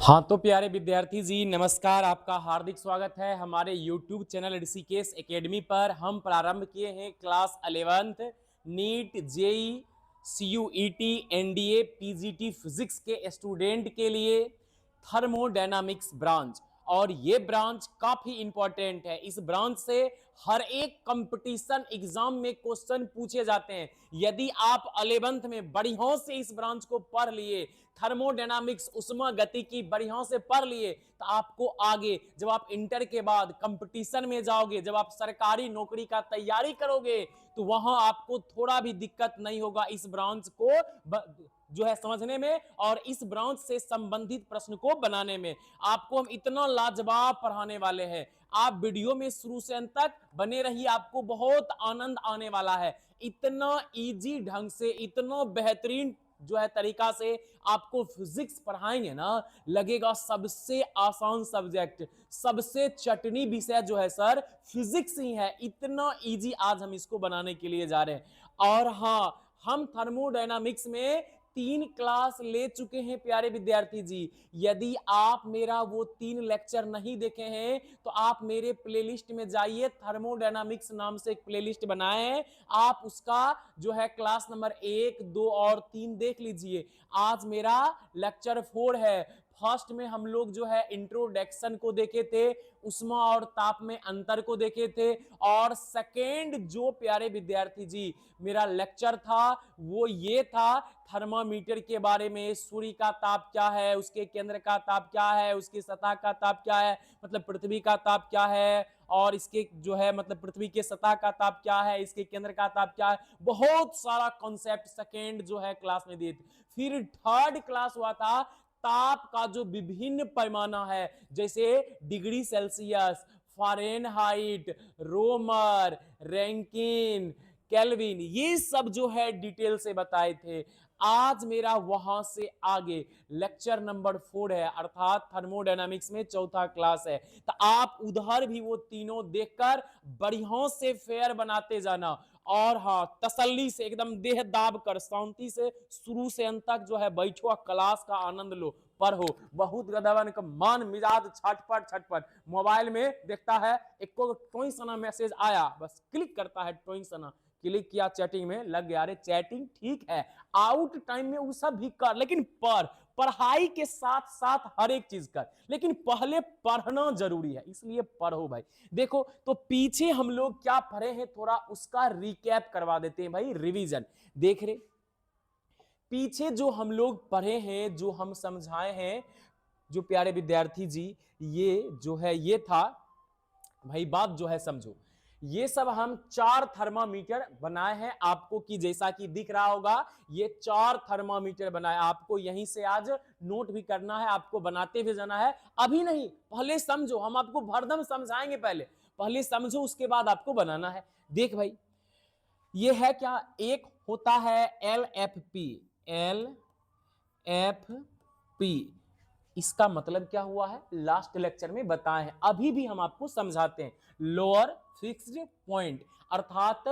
हाँ तो प्यारे विद्यार्थी जी नमस्कार। आपका हार्दिक स्वागत है हमारे YouTube चैनल ऋषिकेश एकेडमी पर। हम प्रारंभ किए हैं class 11th NEET JEE CUET NDA PGT physics के स्टूडेंट के लिए थर्मोडायनामिक्स ब्रांच। और ये ब्रांच काफी इंपॉर्टेंट है। इस ब्रांच से हर एक कंपटीशन एग्जाम में क्वेश्चन पूछे जाते हैं। यदि आप 11th में बढ़िया से इस ब्रांच को पढ़ लिए, थर्मोडायनामिक्स उष्मा गतिकी बढ़िया से पढ़ लिए, तो आपको आगे जब आप इंटर के बाद कंपटीशन में जाओगे, जब आप सरकारी नौकरी का तैयारी करोगे, तो वहां आपको थोड़ा भी दिक्कत नहीं होगा इस ब्रांच को जो है समझने में और इस ब्रांच से संबंधित प्रश्न को बनाने में। आपको हम इतना लाजवाब पढ़ाने वाले हैं, आप वीडियो में शुरू से अंत तक बने रहिए, आपको बहुत आनंद आने वाला है। इतना इजी ढंग से, इतना बेहतरीन जो है तरीका से आपको फिजिक्स पढ़ाएंगे ना, लगेगा सबसे आसान सब्जेक्ट, सबसे चटनी विषय जो है सर फिजिक्स ही है। इतना इजी आज हम इसको बनाने के लिए जा रहे हैं। और हाँ, हम थर्मोडायनामिक्स में 3 क्लास ले चुके हैं प्यारे विद्यार्थी जी। यदि आप मेरा वो 3 लेक्चर नहीं देखे हैं तो आप मेरे प्लेलिस्ट में जाइए, थर्मोडायनामिक्स नाम से एक प्लेलिस्ट बनाए हैं, आप उसका जो है क्लास नंबर 1, 2 और 3 देख लीजिए। आज मेरा लेक्चर 4 है। फर्स्ट में हम लोग जो है इंट्रोडक्शन को देखे थे, उष्मा और ताप में अंतर को देखे थे। और सेकेंड जो प्यारे विद्यार्थी जी मेरा लेक्चर था वो ये था थर्मामीटर के बारे में। सूर्य का ताप क्या है, उसके केंद्र का ताप क्या है, उसकी सतह का ताप क्या है, मतलब पृथ्वी का ताप क्या है, और इसके जो है मतलब पृथ्वी के सतह का ताप क्या है, इसके केंद्र का ताप क्या है। बहुत सारा कॉन्सेप्ट सेकेंड जो है क्लास में दिए थे। फिर थर्ड क्लास हुआ था ताप का जो विभिन्न पैमाना है, जैसे degree Celsius, Fahrenheit, Romer, Rankine, Kelvin, ये सब जो है डिटेल से बताए थे। आज मेरा वहां से आगे लेक्चर नंबर 4 है, अर्थात थर्मोडायनामिक्स में चौथा क्लास है। तो आप उधर भी वो तीनों देखकर बढ़िया से फेयर बनाते जाना। और हाँ, तसल्ली से एकदम देह दाब कर शांति से शुरू से अंत तक जो है बैठो, क्लास का आनंद लो, पढ़ो। बहुत गदवन का मान मिजाज छटपट छटपट, मोबाइल में देखता है एक को टोई सना मैसेज आया, बस क्लिक करता है, टोई सना क्लिक किया, चैटिंग में लग गया। अरे चैटिंग ठीक है, आउट टाइम में वो सब भी कर, लेकिन पढ़ाई के साथ साथ हर एक चीज कर, लेकिन पहले पढ़ना जरूरी है, इसलिए पढ़ो भाई। देखो तो पीछे हम लोग क्या पढ़े हैं, थोड़ा उसका रिकैप करवा देते हैं भाई, रिवीजन। देख रहे पीछे जो हम लोग पढ़े हैं, जो हम समझाए हैं, जो प्यारे विद्यार्थी जी ये जो है ये था भाई, बात जो है समझो। ये सब हम 4 थर्मामीटर बनाए हैं आपको, कि जैसा कि दिख रहा होगा ये 4 थर्मामीटर बनाए। आपको यहीं से आज नोट भी करना है, आपको बनाते भी जाना है। अभी नहीं, पहले समझो, हम आपको भरदम समझाएंगे, पहले पहले समझो उसके बाद आपको बनाना है। देख भाई, ये है क्या, एक होता है LFP। LFP इसका मतलब क्या हुआ है, लास्ट लेक्चर में बताए हैं, अभी भी हम आपको समझाते हैं। लोअर फिक्स्ड पॉइंट, अर्थात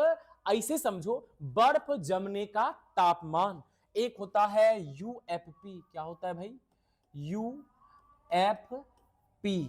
ऐसे समझो बर्फ जमने का तापमान। एक होता है UFP, क्या होता है भाई, UFP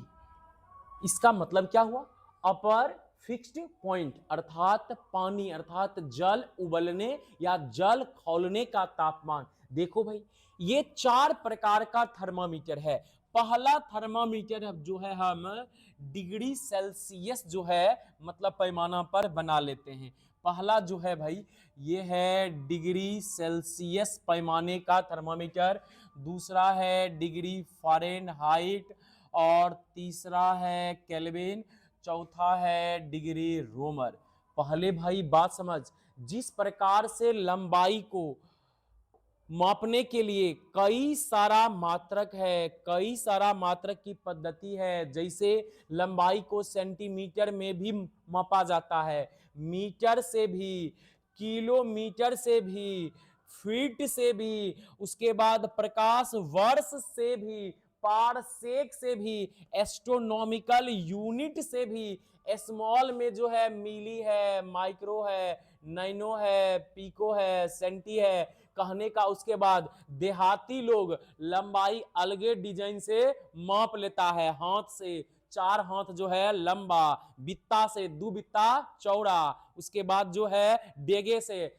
इसका मतलब क्या हुआ, अपर फिक्स्ड पॉइंट, अर्थात पानी, अर्थात जल उबलने या जल खौलने का तापमान। देखो भाई, ये 4 प्रकार का थर्मामीटर है। पहला थर्मामीटर जो है हम डिग्री सेल्सियस जो है मतलब पैमाना पर बना लेते हैं। पहला जो है भाई ये है डिग्री सेल्सियस पैमाने का थर्मामीटर, दूसरा है डिग्री फारेनहाइट, और तीसरा है केल्विन, चौथा है डिग्री रोमर। पहले भाई बात समझ, जिस प्रकार से लंबाई को मापने के लिए कई सारा मात्रक है, कई सारा मात्रक की पद्धति है। जैसे लंबाई को सेंटीमीटर में भी मापा जाता है, मीटर से भी, किलोमीटर से भी, फीट से भी, उसके बाद प्रकाश वर्ष से भी, पारसेक से भी, एस्ट्रोनॉमिकल यूनिट से भी, स्मॉल में जो है मिली है, माइक्रो है, नैनो है, पिको है, सेंटी है, कहने का उसके बाद देहाती लोग लंबाई अलगे डिजाइन से माप लेता है, हाथ से 4 हाथ जो है लंबा, बित्ता से 2 बित्ता चौड़ा, उसके बाद जो है डेगे से,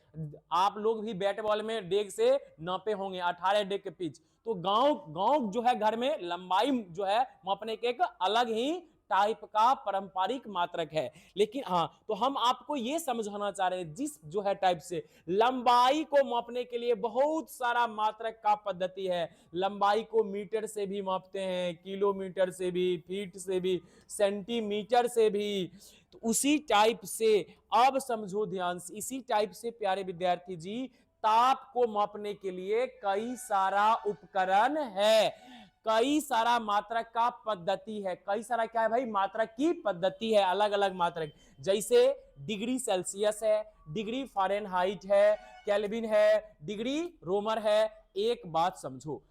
आप लोग भी बैट बॉल में डेग से नापे होंगे 18 डेग के पिच। तो गांव गांव जो है घर में लंबाई जो है मापने के एक अलग ही टाइप का पारंपरिक मात्रक है। लेकिन हाँ, तो हम आपको ये समझाना चाह रहे हैं जिस जो है टाइप से लंबाई को मापने के लिए बहुत सारा मात्रक का पद्धति है। लंबाई को मीटर से भी मापते हैं, किलोमीटर से भी, फीट से भी, सेंटीमीटर से भी। तो उसी टाइप से अब समझो ध्यान से, इसी टाइप से प्यारे विद्यार्थी जी ताप को मापने के लिए कई सारा उपकरण है, कई सारा मात्रक का पद्धति है, कई सारा क्या है भाई मात्रक की पद्धति है, अलग अलग मात्रक, जैसे डिग्री सेल्सियस है, डिग्री फ़ारेनहाइट है, केल्विन है, डिग्री रोमर है। एक बात समझो,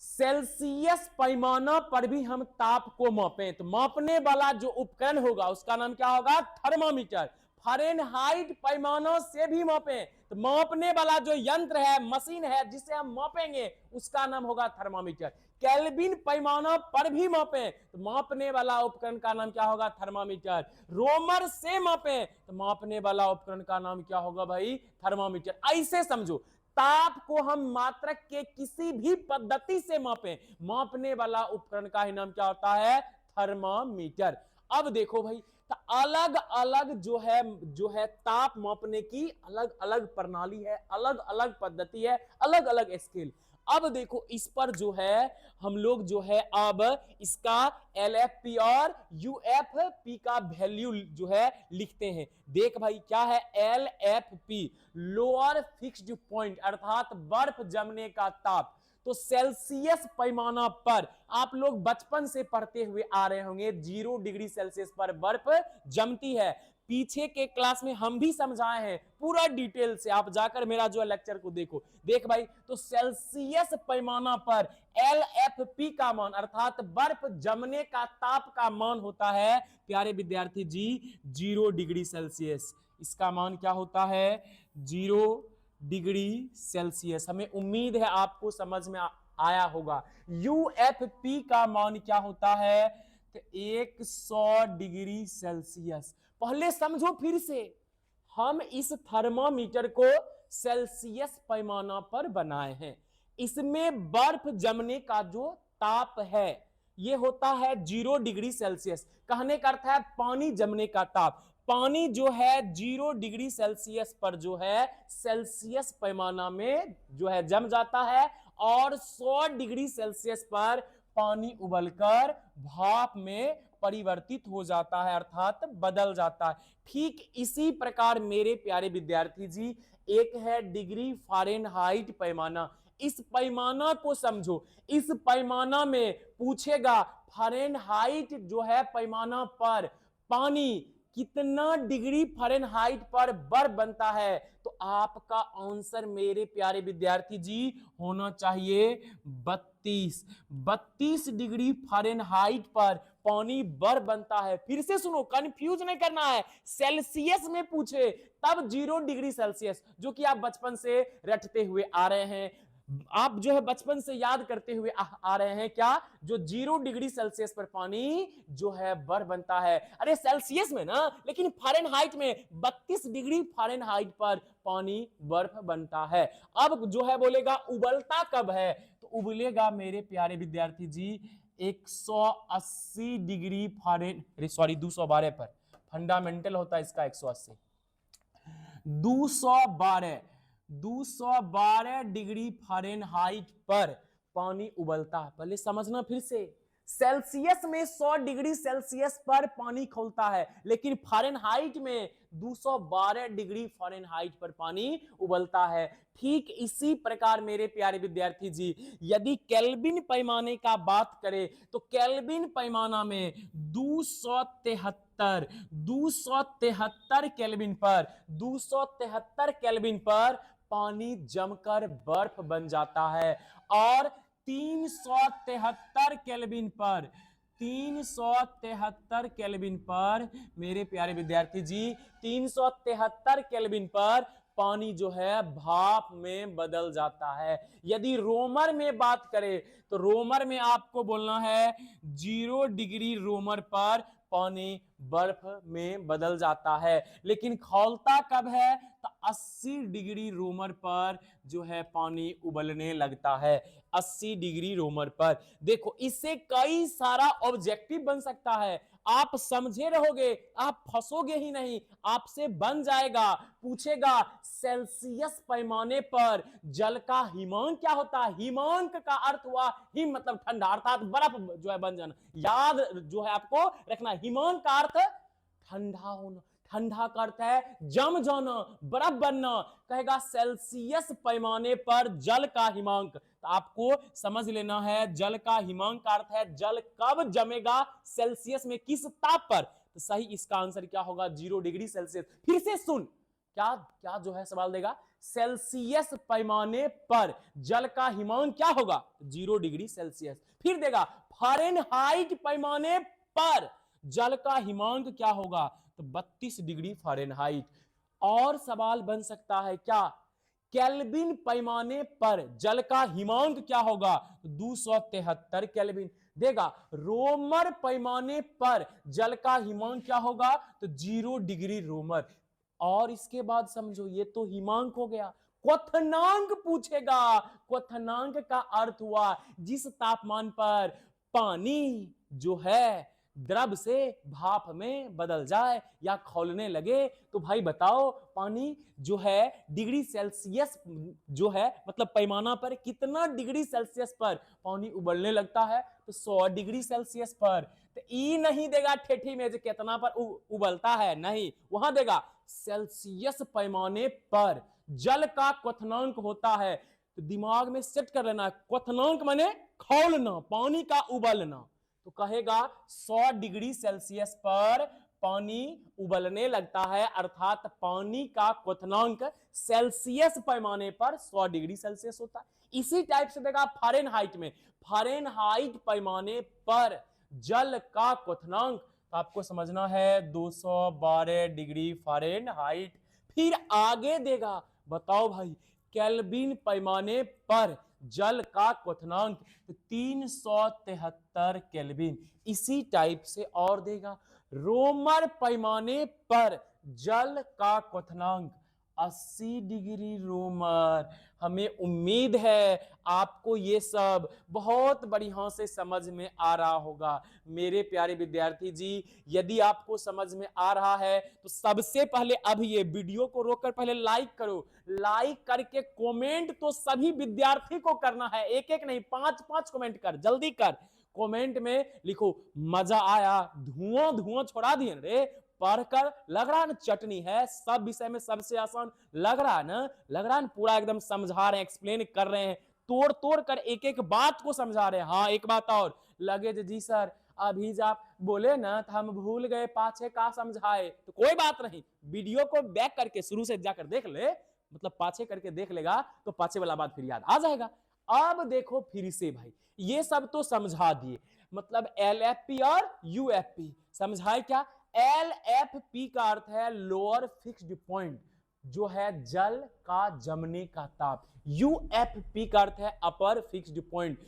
सेल्सियस पैमाना पर भी हम ताप को मापें तो मापने वाला जो उपकरण होगा उसका नाम क्या होगा, थर्मामीटर। फ़ारेनहाइट पैमाना से भी मापें तो मापने वाला जो यंत्र है, मशीन है जिसे हम मापेंगे उसका नाम होगा थर्मामीटर। केल्विन पैमाना पर भी मापें तो मापने वाला उपकरण का नाम क्या होगा, थर्मामीटर। रोमर से मापें तो मापने वाला उपकरण का नाम क्या होगा भाई, थर्मामीटर। ऐसे समझो, ताप को हम मात्रक के किसी भी पद्धति से मापें, मापने वाला उपकरण का ही नाम क्या होता है, थर्मामीटर। अब देखो भाई, तो अलग अलग जो है ताप मापने की अलग अलग प्रणाली है, अलग अलग पद्धति है, अलग अलग स्केल। अब देखो इस पर जो है हम लोग जो है अब इसका LFP और UFP का वैल्यू जो है लिखते हैं। देख भाई क्या है LFP, लोअर फिक्स्ड पॉइंट, अर्थात बर्फ जमने का ताप। तो सेल्सियस पैमाना पर आप लोग बचपन से पढ़ते हुए आ रहे होंगे 0 डिग्री सेल्सियस पर बर्फ जमती है। पीछे के क्लास में हम भी समझाए हैं पूरा डिटेल से, आप जाकर मेरा जो लेक्चर को देखो। देख भाई, तो सेल्सियस पैमाना पर LFP का मान अर्थात बर्फ जमने का ताप का मान होता है प्यारे विद्यार्थी जी 0 डिग्री सेल्सियस। इसका मान क्या होता है, 0 डिग्री सेल्सियस। हमें उम्मीद है आपको समझ में आया होगा। UFP का मान क्या होता है, तो 100 डिग्री सेल्सियस। पहले समझो फिर से, हम इस थर्मामीटर को सेल्सियस पैमाना पर बनाए हैं। इसमें बर्फ जमने का जो ताप है ये होता है 0 डिग्री सेल्सियस। कहने का अर्थ है पानी जमने का ताप। पानी जो है 0 डिग्री सेल्सियस पर जो है सेल्सियस पैमाना में जो है जम जाता है और 100 डिग्री सेल्सियस पर पानी उबलकर भाप में परिवर्तित हो जाता है, अर्थात बदल जाता है। ठीक इसी प्रकार मेरे प्यारे विद्यार्थी जी एक है डिग्री फ़ारेनहाइट पैमाना। इस पैमाना को समझो, इस पैमाना में पूछेगा फ़ारेनहाइट जो है पैमाना पर पानी कितना डिग्री फ़ारेनहाइट पर बर्फ बनता है, तो आपका आंसर मेरे प्यारे विद्यार्थी जी होना चाहिए 32 डिग्री फ़ारेनहाइट पर पानी बर्फ बनता है। फिर से सुनो, कंफ्यूज नहीं करना है, सेल्सियस में पूछे तब 0 डिग्री सेल्सियस, जो कि आप बचपन से रटते हुए आ रहे हैं, आप जो है बचपन से याद करते हुए आ रहे हैं क्या, जो 0 डिग्री सेल्सियस पर पानी जो है बर्फ बनता है। अरे सेल्सियस में ना, लेकिन फ़ारेनहाइट में 32 डिग्री फ़ारेनहाइट पर पानी बर्फ बनता है। अब जो है बोलेगा उबलता कब है, तो उबलेगा मेरे प्यारे विद्यार्थी जी 180 डिग्री फ़ारेनहाइट, सॉरी 212 पर, फंडामेंटल होता है इसका 180, 212 डिग्री फ़ारेनहाइट पर पानी उबलता है। पहले समझना फिर से, सेल्सियस में 100 डिग्री सेल्सियस पर पानी खौलता है, लेकिन फ़ारेनहाइट में 212 डिग्री फ़ारेनहाइट पर पानी उबलता है। ठीक इसी प्रकार मेरे प्यारे विद्यार्थी जी यदि केल्विन पैमाने का बात करें तो केल्विन पैमाना में 273 केल्विन पर पानी जमकर बर्फ बन जाता है और 373 केल्विन पर मेरे प्यारे विद्यार्थी जी 373 केल्विन पर पानी जो है भाप में बदल जाता है। यदि रोमर में बात करें तो रोमर में आपको बोलना है 0 डिग्री रोमर पर पानी बर्फ में बदल जाता है। लेकिन खौलता कब है? तो 80 डिग्री रोमर पर जो है पानी उबलने लगता है। 80 डिग्री रोमर पर। देखो, इससे कई सारा ऑब्जेक्टिव बन सकता है। आप समझे रहोगे, आप फंसोगे ही नहीं। आपसे बन जाएगा, पूछेगा सेल्सियस पैमाने पर जल का हिमांक क्या होता है। हिमांक का अर्थ हुआ हिम मतलब ठंडा, अर्थात बर्फ जो है बन जाना। याद जो है आपको रखना, हिमांक का अर्थ ठंडा होना, ठंडा का अर्थ है जम जाना, बर्फ बनना। कहेगा सेल्सियस पैमाने पर जल का हिमांक, तो आपको समझ लेना है जल का हिमांक का अर्थ है जल कब जमेगा, सेल्सियस में किस ताप पर। तो सही इसका आंसर क्या होगा? 0 डिग्री सेल्सियस। फिर से सुन, क्या क्या जो है सवाल देगा, सेल्सियस पैमाने पर जल का हिमांक क्या होगा? 0 डिग्री सेल्सियस। फिर देगा फारेनहाइट पैमाने पर जल का हिमांक क्या होगा? तो 32 डिग्री फारेनहाइट। और सवाल बन सकता है क्या, केल्विन पैमाने पर जल का हिमांक क्या होगा? 273 केल्विन। देगा रोमर पैमाने पर जल का हिमांक क्या होगा? तो 0 डिग्री रोमर। और इसके बाद समझो, ये तो हिमांक हो गया। क्वथनांक पूछेगा। क्वथनांक का अर्थ हुआ जिस तापमान पर पानी जो है द्रव से भाप में बदल जाए या खौलने लगे। तो भाई बताओ, पानी जो है डिग्री सेल्सियस जो है मतलब पैमाना पर कितना डिग्री सेल्सियस पर पानी उबलने लगता है? तो 100 डिग्री सेल्सियस पर। तो ई नहीं देगा ठेठी में जो कितना पर उबलता है, नहीं, वहां देगा सेल्सियस पैमाने पर जल का क्वथनांक होता है। तो दिमाग में सेट कर लेना, क्वथनांक माने खौलना, पानी का उबलना। तो कहेगा 100 डिग्री सेल्सियस पर पानी उबलने लगता है, अर्थात पानी का क्वथनांक सेल्सियस पैमाने पर 100 डिग्री सेल्सियस होता है। इसी टाइप से देगा फारेनहाइट में, फारेनहाइट पैमाने पर जल का क्वथनांक, तो आपको समझना है 212 डिग्री फारेनहाइट। फिर आगे देगा, बताओ भाई, केल्विन पैमाने पर जल का क्वथनांक, तो 373 केल्विन। इसी टाइप से और देगा रोमर पैमाने पर जल का क्वथनांक 80 डिग्री रोमर। हमें उम्मीद है आपको ये सब बहुत बढ़िया से समझ में आ रहा होगा। मेरे प्यारे विद्यार्थी जी, यदि आपको समझ में आ रहा है तो सबसे पहले अब ये वीडियो को रोककर पहले लाइक करो। लाइक करके कमेंट तो सभी विद्यार्थी को करना है, एक एक नहीं, 5-5 कमेंट कर, जल्दी कर। कमेंट में लिखो मजा आया, धुआं धुआं छोड़ा दिए रे, पढ़कर लग रहा है ना चटनी है, सब विषय में सबसे आसान लग रहा है ना, लग रहा है ना पूरा एकदम समझा रहे हैं, एक्सप्लेन कर रहे हैं, तोड़ तोड़ कर एक एक बात को समझा रहे हैं। हाँ, एक बात और लगे जी सर अभी जब आप बोले ना तो हम भूल गए पाछे का समझाए, तो कोई बात नहीं, वीडियो को बैक करके शुरू से जाकर देख ले, मतलब पाछे करके देख लेगा तो पाछे वाला बात फिर याद आ जाएगा। अब देखो फिर से भाई, ये सब तो समझा दिए, मतलब LFP और UFP समझाए क्या? LFP का अर्थ है लोअर फिक्स्ड पॉइंट, जो है जल का जमने का ताप। UFP का अर्थ है अपर फिक्स्ड पॉइंट,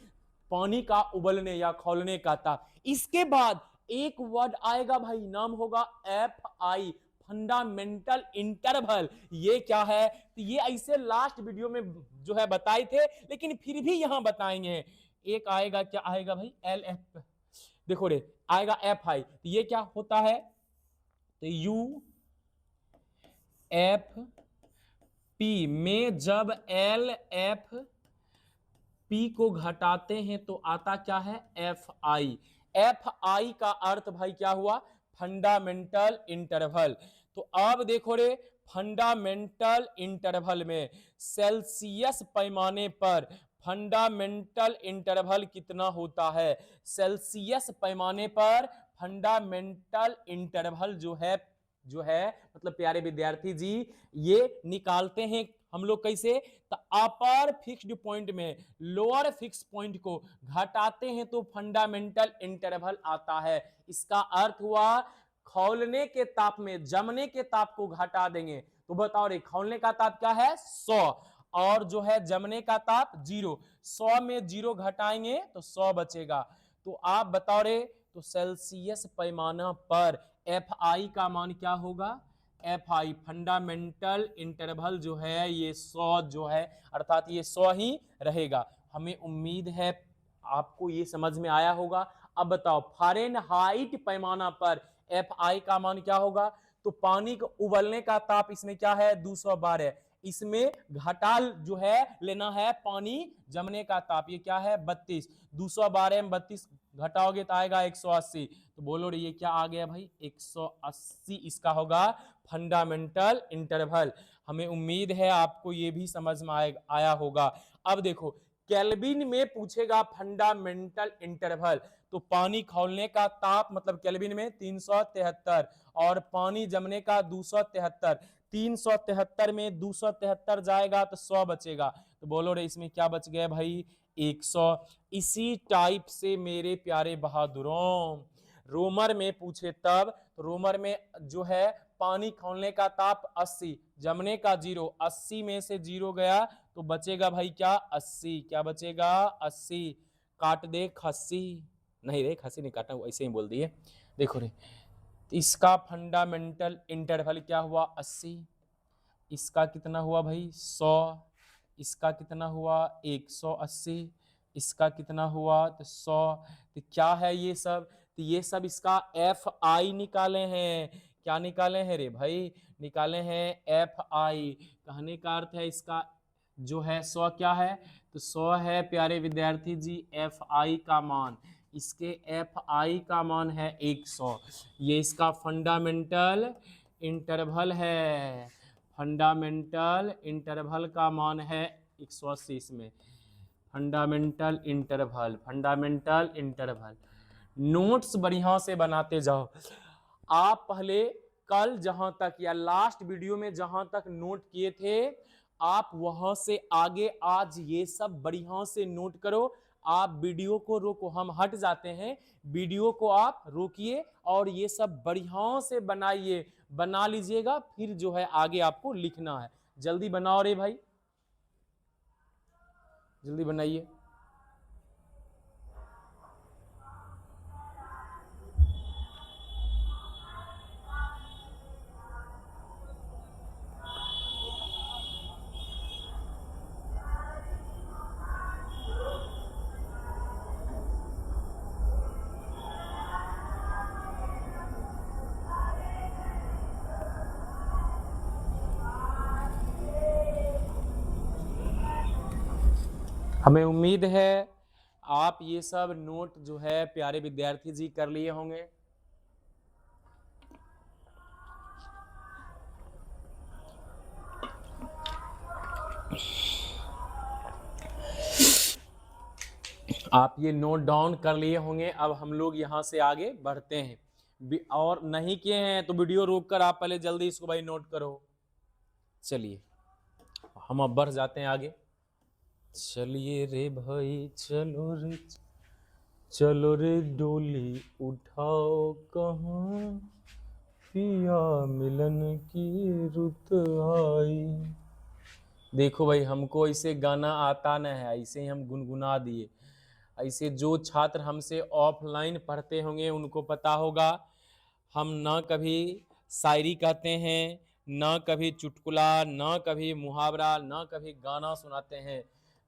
पानी का उबलने या खौलने का ताप। इसके बाद एक वर्ड आएगा भाई, नाम होगा FI, फंडामेंटल इंटरवल। ये क्या है? तो ये ऐसे लास्ट वीडियो में जो है बताए थे, लेकिन फिर भी यहां बताएंगे। एक आएगा, क्या आएगा भाई? LF, देखो रे, आएगा FI। तो ये क्या होता है? तो UFP में जब LFP को घटाते हैं तो आता क्या है? FI। FI का अर्थ भाई क्या हुआ? Fundamental interval. तो अब देखो रे, फंडामेंटल इंटरवल में सेल्सियस पैमाने पर फंडामेंटल इंटरवल कितना होता है? सेल्सियस पैमाने पर फंडामेंटल इंटरवल जो है मतलब प्यारे विद्यार्थी जी, ये निकालते हैं हम लोग कैसे? तो अपर फिक्स्ड पॉइंट में लोअर फिक्स पॉइंट को घटाते हैं तो फंडामेंटल इंटरवल आता है। इसका अर्थ हुआ खौलने के ताप में जमने के ताप को घटा देंगे तो बताओ रे खौलने का ताप क्या है 100 और जो है जमने का ताप 0। 100 में 0 घटाएंगे तो 100 बचेगा। तो आप बताओ रे तो सेल्सियस पैमाना पर एफ आई का मान क्या होगा? एफ आई फंडामेंटल इंटरवल जो है ये 100 जो है अर्थात ये 100 ही रहेगा। हमें उम्मीद है आपको ये समझ में आया होगा। अब बताओ फारेनहाइट पैमाना पर एफ आई का मान क्या होगा? तो पानी को उबलने का ताप इसमें क्या है 212, इसमें घटा जो है लेना है पानी जमने का ताप, ये क्या है 32, 212 में 32 घटाओगे तो आएगा 180। तो बोलो रे ये क्या आ गया भाई 180 इसका होगा फंडामेंटल इंटरवल। हमें उम्मीद है आपको ये भी समझ में आया होगा। अब देखो केल्विन में पूछेगा फंडामेंटल इंटरवल, तो पानी खौलने का ताप मतलब केल्विन में 373 और पानी जमने का 273, 373 में 273 जाएगा तो 100 बचेगा। तो बोलो रे इसमें क्या बच गया भाई 100। इसी टाइप से मेरे प्यारे बहादुरों रोमर में पूछे तब तो रोमर में जो है पानी खौलने का ताप 80, जमने का 0, 80 में से 0 गया तो बचेगा भाई क्या 80, क्या बचेगा 80। काट दे खस्सी, नहीं रे खस्सी नहीं काटा ऐसे ही बोल दिए। देखो रे इसका फंडामेंटल इंटरवल क्या हुआ 80, इसका कितना हुआ भाई 100, इसका कितना हुआ 180, इसका कितना हुआ तो 100। तो क्या है ये सब? तो ये सब इसका एफ आई निकाले हैं। क्या निकाले हैं रे भाई? निकाले हैं एफ आई। कहने का अर्थ है इसका जो है 100 क्या है तो 100 है प्यारे विद्यार्थी जी एफ आई का मान, इसके एफ आई का मान है 100। ये इसका फंडामेंटल इंटरवल है, फंडामेंटल इंटरवल का मान है 180 इसमें fundamental interval, fundamental interval. Notes बढ़िया से बनाते जाओ। आप पहले कल जहां तक या लास्ट वीडियो में जहां तक नोट किए थे आप वहां से आगे आज ये सब बढ़िया से नोट करो। आप वीडियो को रोको, हम हट जाते हैं, वीडियो को आप रोकिए और ये सब बढ़िया से बनाइए, बना लीजिएगा फिर जो है आगे आपको लिखना है। जल्दी बनाओ रे भाई, जल्दी बनाइए। हमें उम्मीद है आप ये सब नोट जो है प्यारे विद्यार्थी जी कर लिए होंगे। आप ये नोट डाउन कर लिए होंगे। अब हम लोग यहाँ से आगे बढ़ते हैं और नहीं किए हैं तो वीडियो रोक कर आप पहले जल्दी इसको भाई नोट करो। चलिए हम अब बढ़ जाते हैं आगे। चलिए रे भाई चलो रे डोली उठाओ कहाँ पिया मिलन की रुत आई। देखो भाई हमको ऐसे गाना आता न है, ऐसे ही हम गुनगुना दिए। ऐसे जो छात्र हमसे ऑफलाइन पढ़ते होंगे उनको पता होगा हम ना कभी शायरी कहते हैं, ना कभी चुटकुला, ना कभी मुहावरा, ना कभी गाना सुनाते हैं।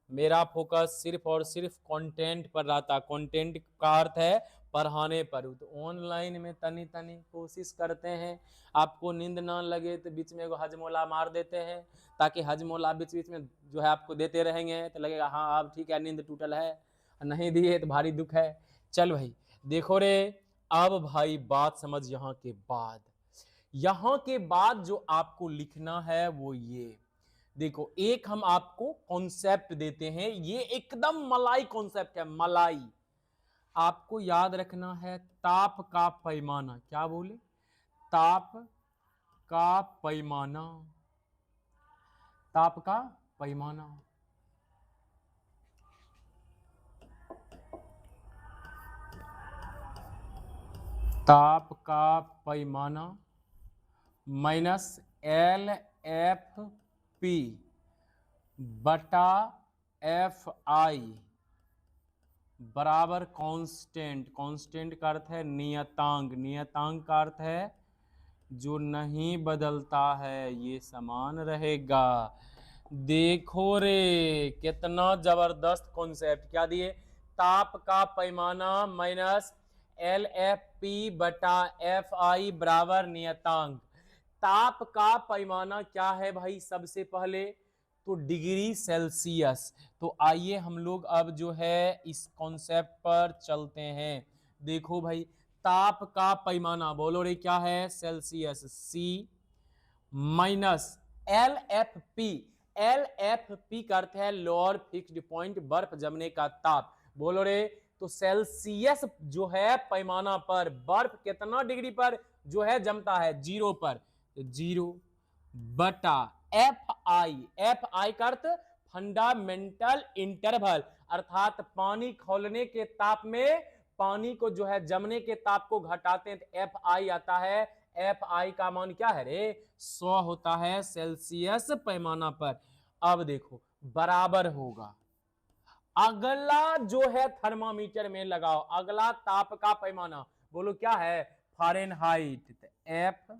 मेरा फोकस सिर्फ और सिर्फ कंटेंट पर रहता। कंटेंट का अर्थ है पढ़ाने पर। तो ऑनलाइन में तनी तनी कोशिश करते हैं आपको नींद ना लगे तो बीच में एगो हजमोला मार देते हैं, ताकि हजमोला बीच बीच में जो है आपको देते रहेंगे तो लगेगा हाँ अब ठीक है नींद टूटल है, नहीं दिए तो भारी दुख है। चल भाई देखो रे अब भाई बात समझ। यहाँ के बाद जो आपको लिखना है वो ये देखो, एक हम आपको कॉन्सेप्ट देते हैं, ये एकदम मलाई कॉन्सेप्ट है, मलाई। आपको याद रखना है ताप का पैमाना। क्या बोले? ताप का पैमाना, ताप का पैमाना। ताप का पैमाना माइनस एल एफ पी बटा एफ आई बराबर कांस्टेंट। कांस्टेंट का अर्थ है नियतांक, नियतांक का अर्थ है जो नहीं बदलता है, ये समान रहेगा। देखो रे कितना जबरदस्त कॉन्सेप्ट, क्या दिए, ताप का पैमाना माइनस एल एफ पी बटा एफ आई बराबर नियतांक। ताप का पैमाना क्या है भाई, सबसे पहले तो डिग्री सेल्सियस। तो आइए हम लोग अब जो है इस कॉन्सेप्ट पर चलते हैं। देखो भाई, ताप का पैमाना बोलो रे क्या है, Celsius, C minus L F P. L F P का अर्थ है लोअर फिक्स्ड पॉइंट, बर्फ जमने का ताप। बोलो रे, तो सेल्सियस जो है पैमाना पर बर्फ कितना डिग्री पर जो है जमता है, 0 पर, तो 0 बटा एफ आई। एफ आई का अर्थ फंडामेंटल इंटरवल, अर्थात पानी खौलने के ताप में पानी को जो है जमने के ताप को घटाते हैं तो एफ आई आता है। एफ आई का मान क्या है रे, 100 होता है सेल्सियस पैमाना पर। अब देखो बराबर होगा, अगला जो है थर्मामीटर में लगाओ, अगला ताप का पैमाना बोलो क्या है, Fahrenheit. F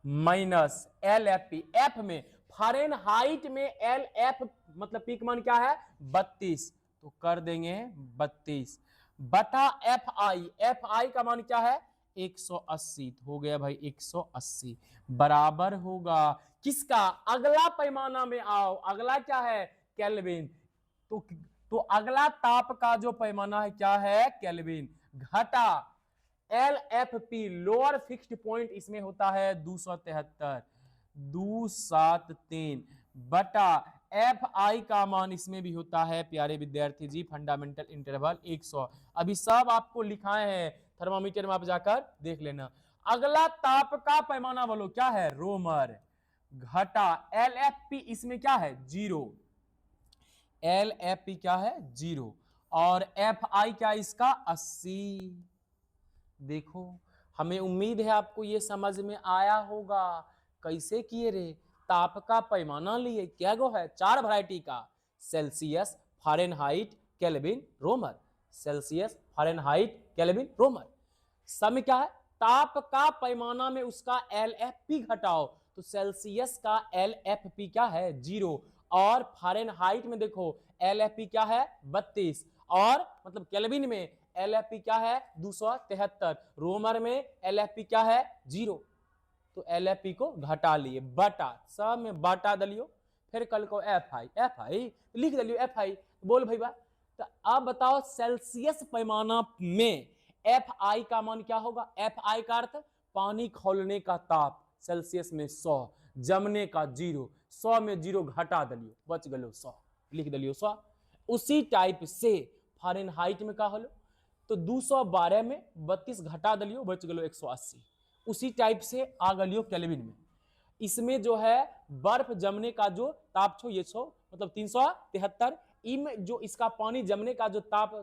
minus L F P, F में फारेनहाइट में एल एफ मतलब पी का मान क्या है 32, तो कर देंगे 32 बटा एफ आई। एफ आई का मान क्या है 180, तो हो गया भाई 180 बराबर होगा किसका, अगला पैमाना में आओ, अगला क्या है केल्विन। तो अगला ताप का जो पैमाना है क्या है केल्विन, घटा L F P lower fixed point इसमें होता है 273, 273 बटा एफ आई का मान इसमें भी होता है प्यारे विद्यार्थी जी फंडामेंटल इंटरवल 100। अभी सब आपको लिखाए हैं, थर्मामीटर में आप जाकर देख लेना। अगला ताप का पैमाना बोलो क्या है रोमर, घटा एल एफ पी इसमें क्या है 0, एल एफ पी क्या है 0 और एफ आई क्या इसका 80। देखो हमें उम्मीद है आपको ये समझ में आया होगा कैसे किए रे, ताप का पैमाना लिए क्या गो है 4 वैरायटी का, Celsius Fahrenheit Kelvin Romer, Celsius Fahrenheit Kelvin Romer. सब क्या है, ताप का पैमाना में उसका एल एफ पी घटाओ, तो सेल्सियस का एल एफ पी क्या है 0 और फारेनहाइट में देखो एल एफ पी क्या है 32 और मतलब केल्विन में एल एफ पी क्या है 273, रोमर में एल एफ पी क्या है 0, तो एल एफ पी को घटा लिए बटा सब में बाटा दलियो, फिर कल को एफ आई लिख दलियो एफ आई। बोल भाई बा, तो अब बताओ सेल्सियस पैमाना में एफ आई का मान क्या होगा, एफ आई का अर्थ पानी खौलने का ताप, सेल्सियस में 100, जमने का 0, 100 में 0 घटा दलियो बच गलो 100, लिख दलियो 100। उसी टाइप से फारेनहाइट में का होलो, तो 212 में 32 घटा दलियो बच गलो 180। उसी टाइप से आ गलियो केल्विन में, इसमें जो है बर्फ जमने का जो ताप छो ये छो मतलब 373, इनमें जो इसका पानी जमने का जो ताप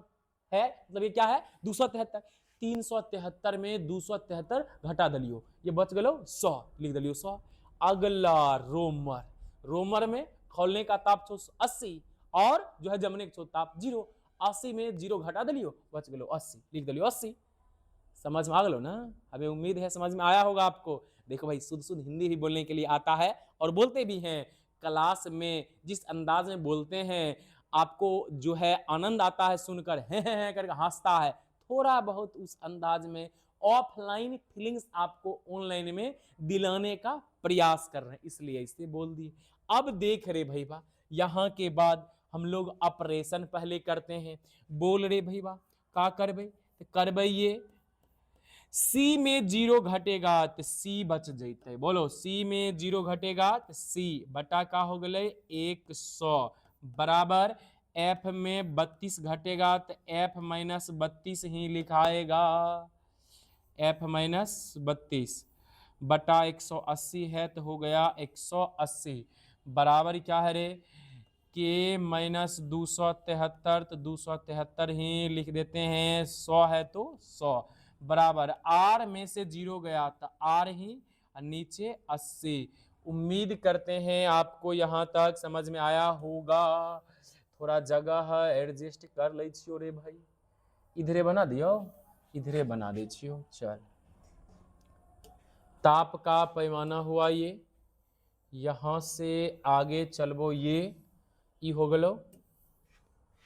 है मतलब ये क्या है 273, 373 में 273 घटा दलियो ये बच गलो 100, लिख दलियो 100। अगला रोमर, रोमर में खौलने का ताप छो 80 और जो है जमने का ताप 0, 80 में 0 घटा दलियो बच गलो 80, लिख दलियो 80। समझ में आ गलो ना, हमें उम्मीद है समझ में आया होगा आपको। देखो भाई शुद्ध शुद्ध हिंदी भी बोलने के लिए आता है और बोलते भी हैं, क्लास में जिस अंदाज में बोलते हैं आपको जो है आनंद आता है सुनकर, हैं करके हंसता है, थोड़ा बहुत उस अंदाज में ऑफलाइन फीलिंग्स आपको ऑनलाइन में दिलाने का प्रयास कर रहे हैं, इसलिए इसे बोल दिए। अब देख रहे भाई बा, यहाँ के बाद हम लोग ऑपरेशन पहले करते हैं। बोल रहे भाई बा का करबे, तो करबे ये C में 0 घटेगा तो C बच जैते, बोलो C में 0 घटेगा तो C बटा का हो गए 100 बराबर F में 32 घटेगा तो F माइनस 32 ही लिखाएगा, F माइनस 32 बटा 180 है तो हो गया 180 बराबर क्या है रे के माइनस 273, तो 273 ही लिख देते हैं, 100 है तो 100 बराबर R में से 0 गया तो R ही नीचे 80 उम्मीद करते हैं आपको यहाँ तक समझ में आया होगा। थोड़ा जगह एडजस्ट कर लै छियो रे भाई, इधरे बना दियो, इधरे बना दे छियो। चल, ताप का पैमाना हुआ ये, यहाँ से आगे चलबो ये ई हो गलो,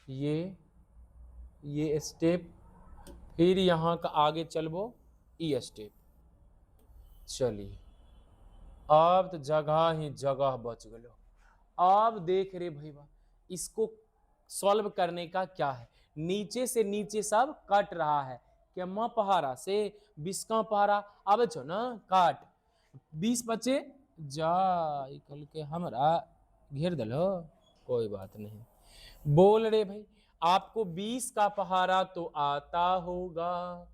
ये स्टेप, फिर यहाँ का आगे चलबो ई स्टेप। चलिए अब तो जगह ही जगह बच गलो। अब देख रे भैया, इसको सॉल्व करने का क्या है, नीचे से नीचे सब कट रहा है, क्या माँ पहाड़ा से 20 का पहाड़ा आवे छो ना, काट 20 बचे जा कल के हमरा घेर दलो, कोई बात नहीं। बोल रे भाई, आपको 20 का पहाड़ा तो आता होगा,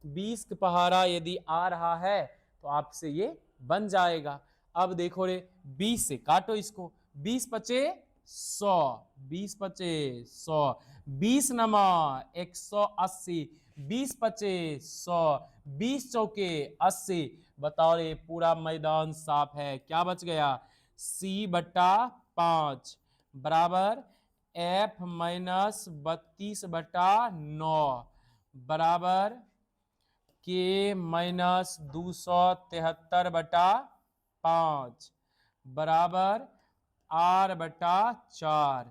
20 का पहाड़ा यदि आ रहा है तो आपसे ये बन जाएगा। अब देखो रे, 20 से काटो इसको, 20 पचे 100, 20 पचे 100, 20 नमा 180, 20 पचे 100, 20 चौके 80। बताओ रे, पूरा मैदान साफ है, क्या बच गया, C/5 बराबर F माइनस 32/9 बराबर K माइनस 273/5 बराबर R/4।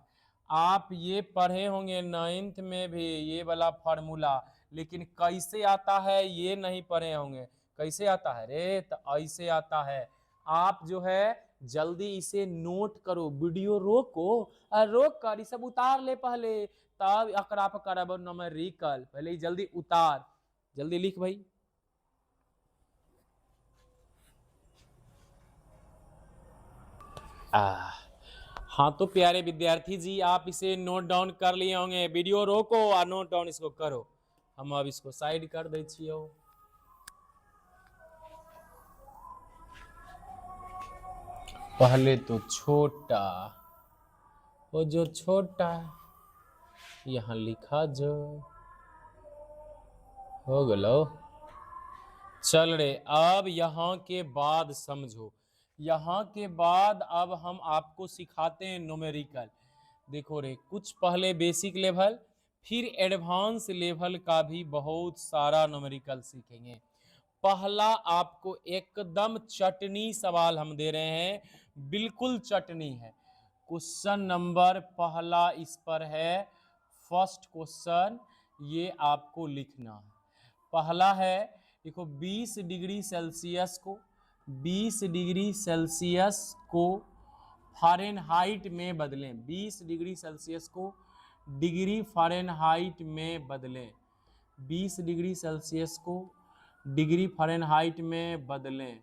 आप ये पढ़े होंगे 9th में भी ये वाला फॉर्मूला, लेकिन कैसे आता है ये नहीं पढ़े होंगे। कैसे आता है रे, तो ऐसे आता है। आप जो है जल्दी इसे नोट करो, वीडियो रोको और रोक कर ये सब उतार ले पहले, तब अकरा पर करब न्यूमेरिकल। पहले जल्दी उतार, जल्दी लिख भाई। हाँ तो प्यारे विद्यार्थी जी, आप इसे नोट डाउन कर लिए होंगे, वीडियो रोको और नोट डाउन इसको करो। हम अब इसको साइड कर दे छियो। पहले तो छोटा, वो जो छोटा यहाँ लिखा जो हो गलो। चल रे, अब यहाँ के बाद समझो, यहाँ के बाद अब हम आपको सिखाते हैं न्यूमेरिकल। देखो रे, कुछ पहले बेसिक लेवल, फिर एडवांस लेवल का भी बहुत सारा न्यूमेरिकल सीखेंगे। पहला आपको एकदम चटनी सवाल हम दे रहे हैं, बिल्कुल चटनी है। क्वेश्चन नंबर पहला इस पर है, फर्स्ट क्वेश्चन, ये आपको लिखना है। पहला है, देखो 20 डिग्री सेल्सियस को, 20 डिग्री सेल्सियस को फ़ारेनहाइट में बदलें, 20 डिग्री सेल्सियस को डिग्री फ़ारेनहाइट में बदलें, 20 डिग्री सेल्सियस को डिग्री फ़ारेनहाइट में बदलें,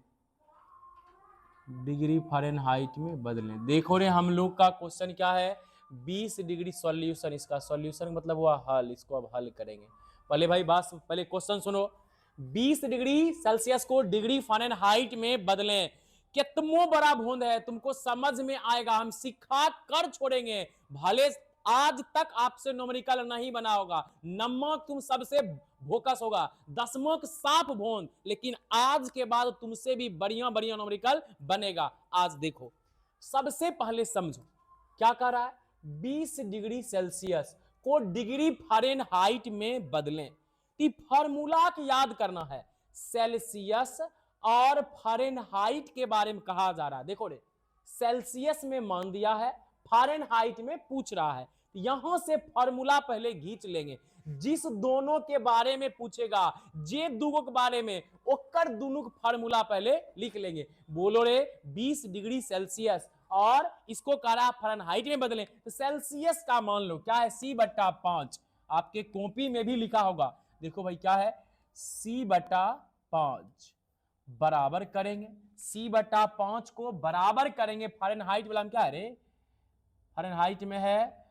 डिग्री फ़ारेनहाइट में बदलें। देखो रे, हम लोग का क्वेश्चन क्या है, 20 डिग्री सॉल्यूशन, इसका सॉल्यूशन मतलब हुआ हल, इसको अब हल करेंगे। पहले भाई बात, पहले क्वेश्चन सुनो, 20 डिग्री सेल्सियस को डिग्री फ़ारेनहाइट में बदलें, कितनो बड़ा भूंद है, तुमको समझ में आएगा, हम सिखा कर छोड़ेंगे। भले आज तक आपसे न्यूमेरिकल नहीं बना होगा, नमक तुम सबसे भोकस होगा, 10वां साफ भोंद, लेकिन आज के बाद तुमसे भी बढ़िया बढ़िया न्यूमेरिकल बनेगा। आज देखो, सबसे पहले समझो क्या कह रहा है, 20 डिग्री सेल्सियस को डिग्री फ़ारेनहाइट में बदलें। फॉर्मूला की याद करना है, सेल्सियस और फ़ारेनहाइट के बारे में कहा जा रहा है। देखो रे, सेल्सियस में मान दिया है, फ़ारेनहाइट में पूछ रहा है, यहां से फॉर्मूला पहले खींच लेंगे। जिस दोनों के बारे में पूछेगा, जे दुगो के बारे में, ओकर दोनों का फॉर्मूला पहले लिख लेंगे। बोलो रे, 20 डिग्री सेल्सियस और इसको करा फ़ारेनहाइट में बदलें, तो सेल्सियस का मान लो क्या है, C/5। आपके कॉपी में भी लिखा होगा, देखो भाई क्या है, C/5 बराबर करेंगे, C/5 को बराबर करेंगे, फ़ारेनहाइट वाला में क्या है रे, फ़ारेनहाइट में है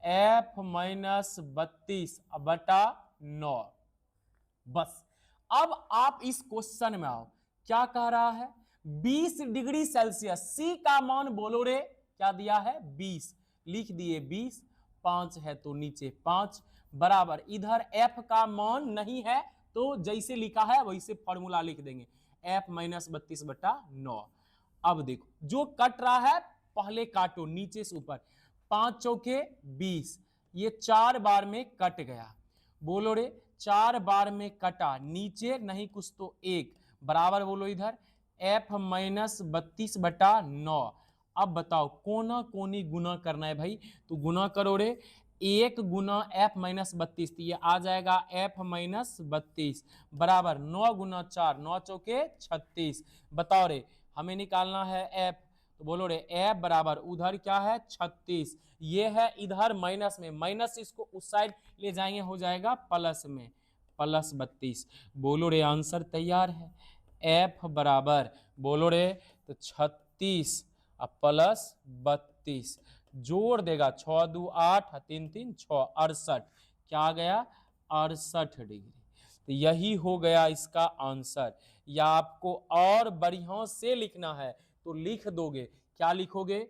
F माइनस 32/9। बस अब आप इस क्वेश्चन में आओ, क्या कह रहा है, 20 डिग्री सेल्सियस, C का मान बोलो रे, क्या दिया है 20, लिख दिए 20, 5 है तो नीचे 5 बराबर, इधर F का मान नहीं है तो जैसे लिखा है वैसे फॉर्मूला लिख देंगे, F माइनस 32/9। अब देखो जो कट रहा है पहले काटो नीचे से ऊपर, 5 चौके 20, ये 4 बार में कट गया। बोलो रे 4 बार में कटा, नीचे नहीं कुछ तो 1 बराबर, बोलो इधर f माइनस 32/9। अब बताओ कोना कोनी गुना करना है भाई, तो गुना करो रे, 1 गुना f माइनस 32, तो ये आ जाएगा f माइनस 32 बराबर 9 गुना 4, 9 चौके 36। बताओ रे हमें निकालना है f, तो बोलो रे f बराबर उधर क्या है 36, ये है इधर माइनस में, माइनस इसको उस साइड ले जाएंगे हो जाएगा प्लस में, प्लस 32। बोलो रे आंसर तैयार है, f बराबर बोलो रे तो 36 अब प्लस 32, जोड़ देगा 6 2 8 3 3 6 68, क्या आ गया 68 डिग्री। तो यही हो गया इसका आंसर। या आपको और बढ़िया से लिखना है तो लिख दोगे, क्या लिखोगे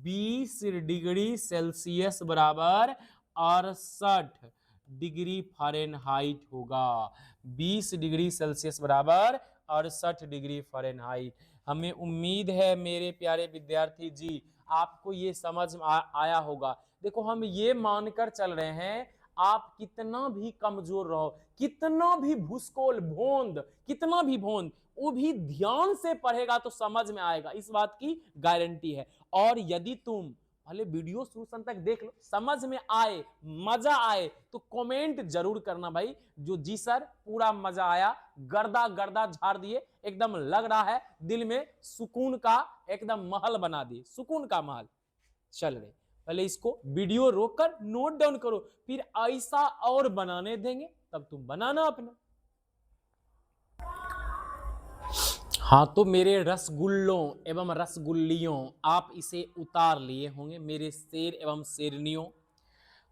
20 डिग्री सेल्सियस बराबर 68 डिग्री फ़ारेनहाइट होगा, 20 डिग्री सेल्सियस बराबर 68 डिग्री फ़ारेनहाइट। हमें उम्मीद है मेरे प्यारे विद्यार्थी जी आपको ये समझ आया होगा। देखो हम ये मानकर चल रहे हैं आप कितना भी कमजोर रहो, कितना भी भूसकोल भोंद, कितना भी भोंद, वो भी ध्यान से पढ़ेगा तो समझ में आएगा, इस बात की गारंटी है। और यदि तुम पहले वीडियो शुरू से अंत तक देख लो, समझ में आए, मजा आए तो कमेंट जरूर करना भाई, जो जी सर पूरा मजा आया, गर्दा गर्दा झाड़ दिए, एकदम लग रहा है दिल में सुकून का एकदम महल बना दिए, सुकून का महल। चल रहे पहले इसको वीडियो रोककर नोट डाउन करो, फिर ऐसा और बनाने देंगे तब तुम बनाना अपना। हाँ तो मेरे रसगुल्लों एवं रसगुल्लियों आप इसे उतार लिए होंगे मेरे शेर एवं शेरनियों।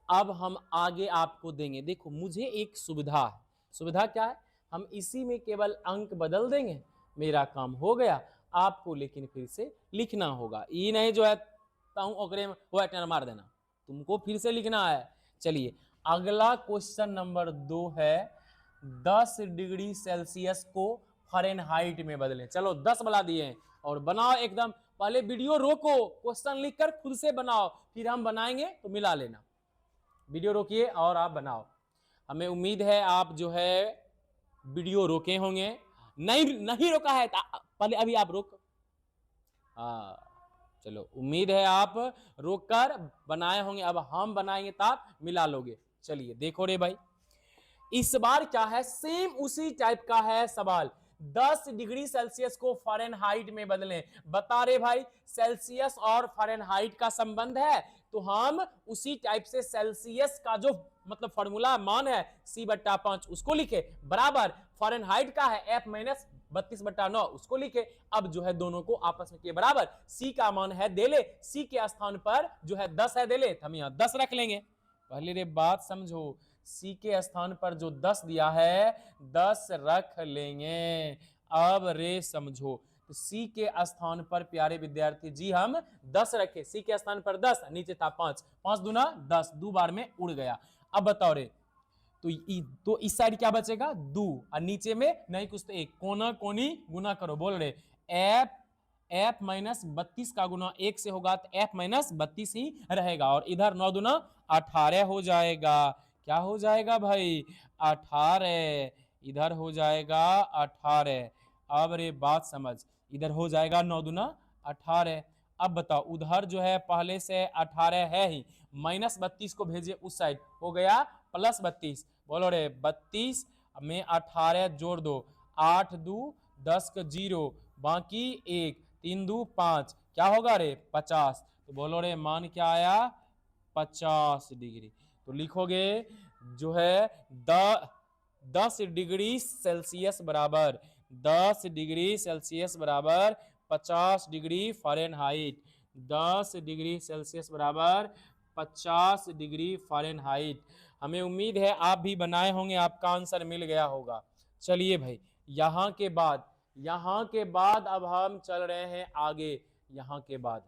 अब हम आगे आपको देंगे, देखो मुझे एक सुविधा है, सुविधा क्या है, हम इसी में केवल अंक बदल देंगे, मेरा काम हो गया। आपको लेकिन फिर से लिखना होगा, ये नहीं जो है ओकरे में वो एटनर मार देना, तुमको फिर से लिखना है। चलिए अगला क्वेश्चन नंबर 2 है 10 डिग्री सेल्सियस को फ़ारेनहाइट में बदलें। चलो 10 बना दिए और बनाओ एकदम, पहले वीडियो रोको, क्वेश्चन लिखकर खुद से बनाओ, फिर हम बनाएंगे तो मिला लेना। वीडियो रोकिए और आप बनाओ। हमें उम्मीद है आप जो है वीडियो रोके होंगे, नहीं रोका है पहले अभी आप रोक, हाँ चलो उम्मीद है आप रोककर बनाए होंगे, अब हम बनाएंगे तो आप मिला लोगे। चलिए देखो रे भाई इस बार क्या है, सेम उसी टाइप का है सवाल, 10 डिग्री सेल्सियस को फ़ारेनहाइट में बदलें। बता रहे भाई सेल्सियस और फ़ारेनहाइट का संबंध है, तो हम उसी टाइप से सेल्सियस का जो मतलब फॉर्मूला मान है C/5 उसको लिखे, बराबर फ़ारेनहाइट का है F माइनस 32/9 उसको लिखे। अब जो है दोनों को आपस में किए बराबर, C का मान है दे ले, C के स्थान पर जो है 10 है दे ले, हम यहाँ 10 रख लेंगे। पहले रे बात समझो, C के स्थान पर जो 10 दिया है 10 रख लेंगे। अब रे समझो तो C के स्थान पर प्यारे विद्यार्थी जी हम 10 रखे, C के स्थान पर 10, नीचे था 5, 5 दूना 10, 2 बार में उड़ गया। अब बताओ रे तो इस साइड क्या बचेगा 2 और नीचे में नहीं कुछ तो 1, कोना कोनी गुना करो, बोल रहे f माइनस 32 का गुना 1 से होगा तो f माइनस 32 ही रहेगा, और इधर 9 दूना 18 हो जाएगा। क्या हो जाएगा भाई 18, इधर हो जाएगा 18। अब रे बात समझ, इधर हो जाएगा 9 दूना 18। अब बताओ उधर जो है पहले से 18 है ही, माइनस 32 को भेजे उस साइड, हो गया प्लस 32। बोलो रे 32 में 18 जोड़ दो, 8 2 10 का 0 बाकी 1, 3 2 5, क्या होगा रे 50। तो बोलो रे मान क्या आया 50 डिग्री। तो लिखोगे जो है 10 डिग्री सेल्सियस बराबर 10 डिग्री सेल्सियस बराबर 50 डिग्री फ़ारेनहाइट, 10 डिग्री सेल्सियस बराबर 50 डिग्री फ़ारेनहाइट। हमें उम्मीद है आप भी बनाए होंगे, आपका आंसर मिल गया होगा। चलिए भाई यहाँ के बाद अब हम चल रहे हैं आगे। यहाँ के बाद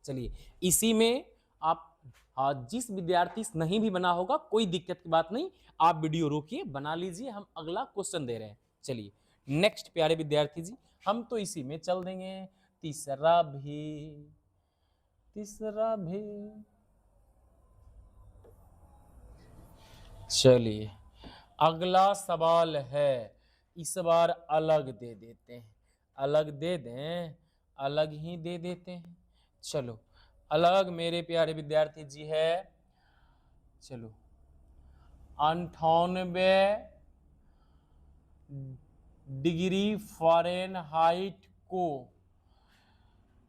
चलिए इसी में आप जिस विद्यार्थी से नहीं भी बना होगा कोई दिक्कत की बात नहीं, आप वीडियो रोकिए बना लीजिए, हम अगला क्वेश्चन दे रहे हैं। चलिए नेक्स्ट प्यारे विद्यार्थी जी हम तो इसी में चल देंगे। तीसरा भी। चलिए अगला सवाल है, इस बार अलग दे देते हैं, अलग दे दें, अलग ही दे देते हैं। चलो अलग मेरे प्यारे विद्यार्थी जी है, चलो 98 डिग्री फ़ारेनहाइट को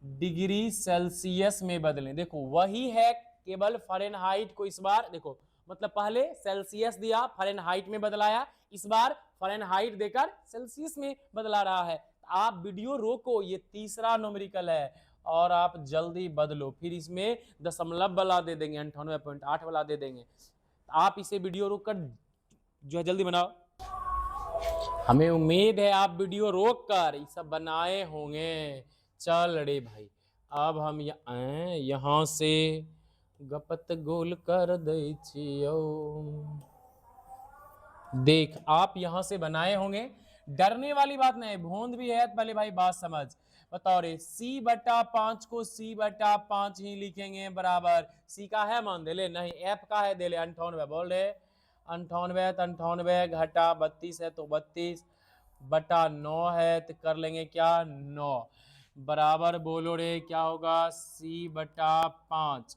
डिग्री सेल्सियस में बदलें। देखो वही है, केवल फ़ारेनहाइट को इस बार देखो, मतलब पहले सेल्सियस दिया फ़ारेनहाइट में बदलाया, इस बार फ़ारेनहाइट देकर सेल्सियस में बदला रहा है। आप वीडियो रोको, ये तीसरा न्यूमेरिकल है और आप जल्दी बदलो, फिर इसमें दशमलव वाला दे देंगे, 98.8 वाला दे देंगे। आप इसे वीडियो रोक कर जो है जल्दी बनाओ। हमें उम्मीद है आप वीडियो रोक कर ये सब बनाए होंगे। चल रे भाई, अब हम यहाँ से गपत गोल कर दे छियो। देख आप यहाँ से बनाए होंगे, डरने वाली बात नहीं, भोंद भी है पहले भाई बात समझ। बताओ रे, c/5 को c/5 ही लिखेंगे बराबर, c का है मान दे ले, नहीं f का है दे ले, 98 बोल रहे 98 तो 98 घटा 32 है तो 32/9 है तो कर लेंगे क्या 9 बराबर, बोलो रे क्या होगा c/5,